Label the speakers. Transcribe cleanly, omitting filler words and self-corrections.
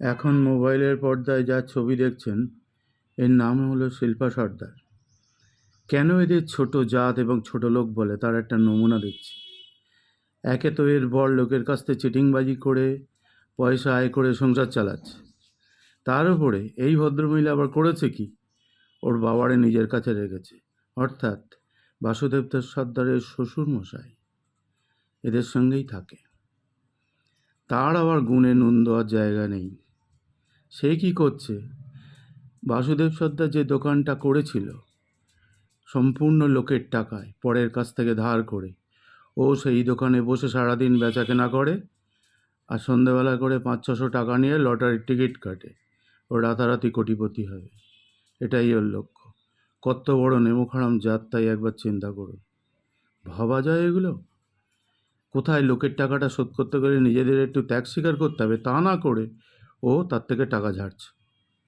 Speaker 1: এখন মোবাইলের পর্দায় যা ছবি দেখছেন, এর নাম হলো শিল্পা সর্দার। কেন এদের ছোট জাত এবং ছোট লোক বলে তার একটা নমুনা দিচ্ছি। একে তো এর বর লোকের কাছ থেকে চিটিংবাজি করে পয়সা আয় করে সংসার চালাচ্ছে, তার উপরে এই ভদ্রমহিলা আবার করেছে কি, ওর বাবারে নিজের কাছে রেখেছে, অর্থাৎ বাসুদেব সর্দারের শ্বশুর মশাই এদের সঙ্গেই থাকে। তার আবার গুণে নুন দেওয়ার জায়গা নেই। সে কি করছে, বাসুদেব সর্দার যে দোকানটা করেছিল সম্পূর্ণ লোকের টাকায় পরের কাছ থেকে ধার করে, ও সেই দোকানে বসে সারাদিন বেচাকেনা করে আর সন্ধেবেলা করে 500-600 টাকা নিয়ে লটারির টিকিট কাটে। ও রাতারাতি কোটিপতি হবে, এটাই ওর লক্ষ্য। কত বড় নেমোখারাম জাত, তাই একবার চিন্তা করুন। ভাবা যায় এগুলো? কোথায় লোকের টাকাটা শোধ করতে গেলে নিজেদের একটু ত্যাগ স্বীকার করতে হবে, তা না করে ও তার থেকে টাকা ঝাড়ছে।